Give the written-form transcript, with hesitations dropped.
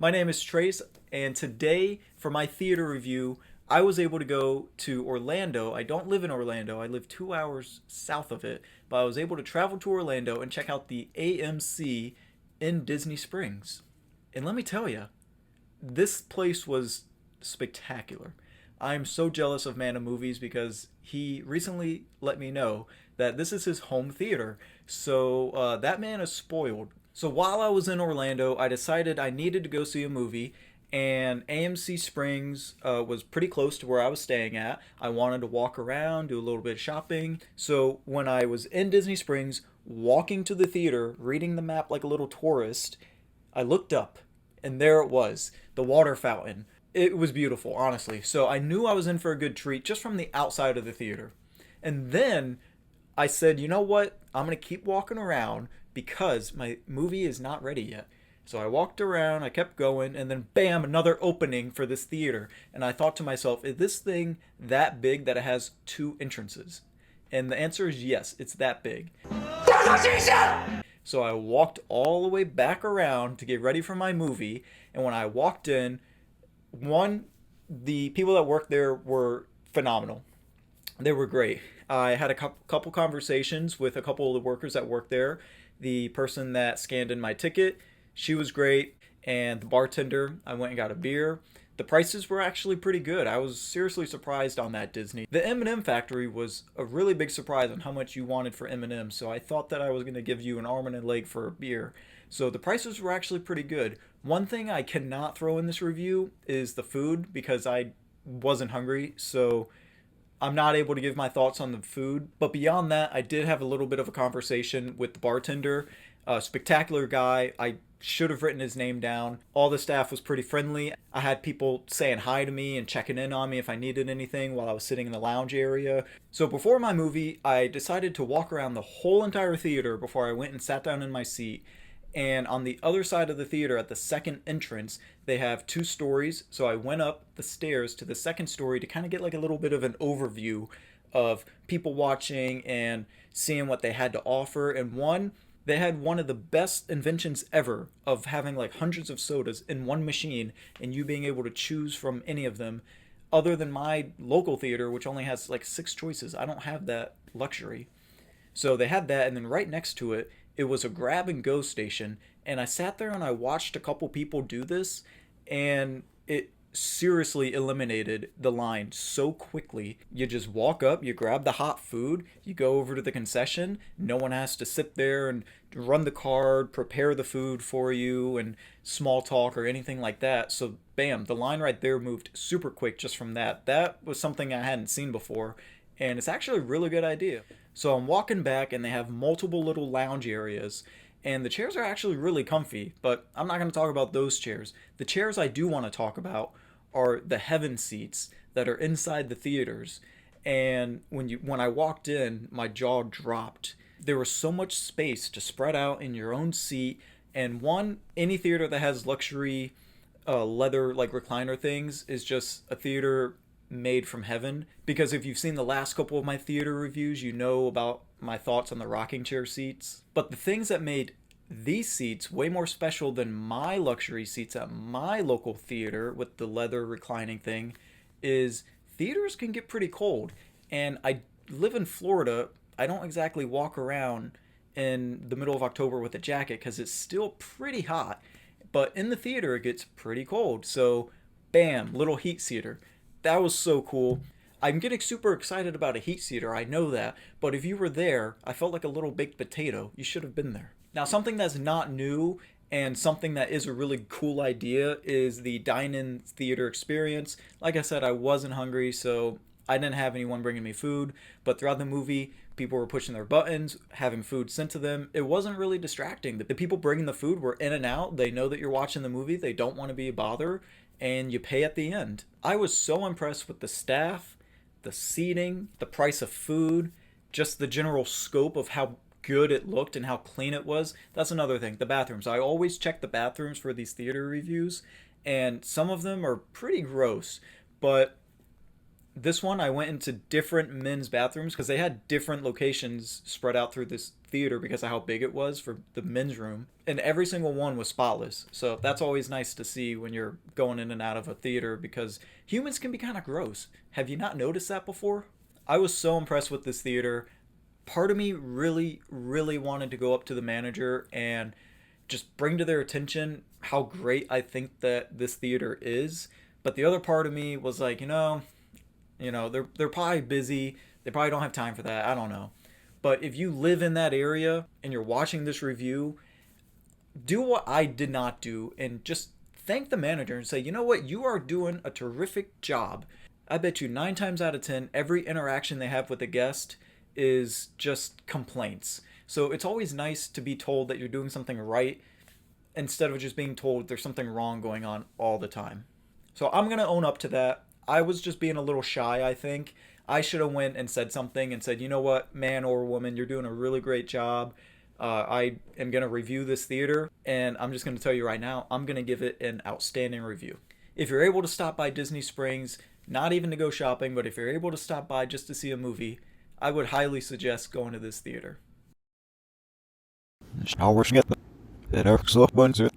My name is Trace, and today for my theater review, I was able to go to Orlando. I don't live in Orlando, I live 2 hours south of it, but I was able to travel to Orlando and check out the AMC in Disney Springs. And let me tell you, this place was spectacular. I'm so jealous of Man of Movies because he recently let me know that this is his home theater. So that man is spoiled. So while I was in Orlando, I decided I needed to go see a movie, and AMC Springs was pretty close to where I was staying at. I wanted to walk around, do a little bit of shopping. So when I was in Disney Springs, walking to the theater, reading the map like a little tourist, I looked up, and there it was, the water fountain. It was beautiful, honestly. So I knew I was in for a good treat just from the outside of the theater. And then I said, you know what? I'm going to keep walking around because my movie is not ready yet. So I walked around, I kept going, and then bam, another opening for this theater. And I thought to myself, is this thing that big that it has two entrances? And the answer is yes, it's that big. So I walked all the way back around to get ready for my movie. And when I walked in, one, the people that worked there were phenomenal. They were great. I had a couple conversations with a couple of the workers that worked there. The person that scanned in my ticket, she was great. And the bartender, I went and got a beer. The prices were actually pretty good. I was seriously surprised on that Disney. The M&M factory was a really big surprise on how much you wanted for M&M. So I thought that I was going to give you an arm and a leg for a beer. So the prices were actually pretty good. One thing I cannot throw in this review is the food because I wasn't hungry. So I'm not able to give my thoughts on the food, but beyond that, I did have a little bit of a conversation with the bartender. A spectacular guy. I should have written his name down. All the staff was pretty friendly. I had people saying hi to me and checking in on me if I needed anything while I was sitting in the lounge area. So before my movie, I decided to walk around the whole entire theater before I went and sat down in my seat. And on the other side of the theater at the second entrance, they have two stories. So I went up the stairs to the second story to kind of get like a little bit of an overview of people watching and seeing what they had to offer. And they had one of the best inventions ever of having like hundreds of sodas in one machine and you being able to choose from any of them, other than my local theater, which only has like six choices. I don't have that luxury. So they had that, and then right next to it, it was a grab and go station. And I sat there and I watched a couple people do this, and it seriously eliminated the line so quickly. You just walk up, you grab the hot food, you go over to the concession. No one has to sit there and run the card, prepare the food for you, and small talk or anything like that. So, bam, the line right there moved super quick just from that. That was something I hadn't seen before, and it's actually a really good idea. So I'm walking back, and they have multiple little lounge areas, and the chairs are actually really comfy, but I'm not going to talk about those chairs. The chairs I do want to talk about are the heaven seats that are inside the theaters. And when I walked in, my jaw dropped. There was so much space to spread out in your own seat. And any theater that has luxury leather like recliner things is just a theater made from heaven. Because if you've seen the last couple of my theater reviews, you know about my thoughts on the rocking chair seats. But the things that made these seats way more special than my luxury seats at my local theater with the leather reclining thing is theaters can get pretty cold. And I live in Florida. I don't exactly walk around in the middle of October with a jacket because it's still pretty hot. But in the theater, it gets pretty cold. So, bam, little heat seater. That was so cool. I'm getting super excited about a heat seater, I know that, but if you were there, I felt like a little baked potato. You should have been there. Now, something that's not new and something that is a really cool idea is the Dinan Theater experience. Like I said, I wasn't hungry, so I didn't have anyone bringing me food, but throughout the movie, people were pushing their buttons, having food sent to them. It wasn't really distracting. The people bringing the food were in and out. They know that you're watching the movie. They don't want to be a bother, and you pay at the end. I was so impressed with the staff, the seating, the price of food, just the general scope of how good it looked and how clean it was. That's another thing. The bathrooms. I always check the bathrooms for these theater reviews, and some of them are pretty gross. But this one, I went into different men's bathrooms because they had different locations spread out through this theater because of how big it was for the men's room, and every single one was spotless. So that's always nice to see when you're going in and out of a theater, because humans can be kind of gross. Have you not noticed that before? I was so impressed with this theater. Part of me really, really wanted to go up to the manager and just bring to their attention how great I think that this theater is. But the other part of me was like, they're probably busy. They probably don't have time for that. I don't know. But if you live in that area and you're watching this review, do what I did not do and just thank the manager and say, you know what, you are doing a terrific job. I bet you 9 times out of 10, every interaction they have with a guest is just complaints. So it's always nice to be told that you're doing something right instead of just being told there's something wrong going on all the time. So I'm going to own up to that. I was just being a little shy, I think. I should have went and said something and said, you know what, man or woman, you're doing a really great job. I am going to review this theater, and I'm just going to tell you right now, I'm going to give it an outstanding review. If you're able to stop by Disney Springs, not even to go shopping, but if you're able to stop by just to see a movie, I would highly suggest going to this theater. Snarare det är också bundsut.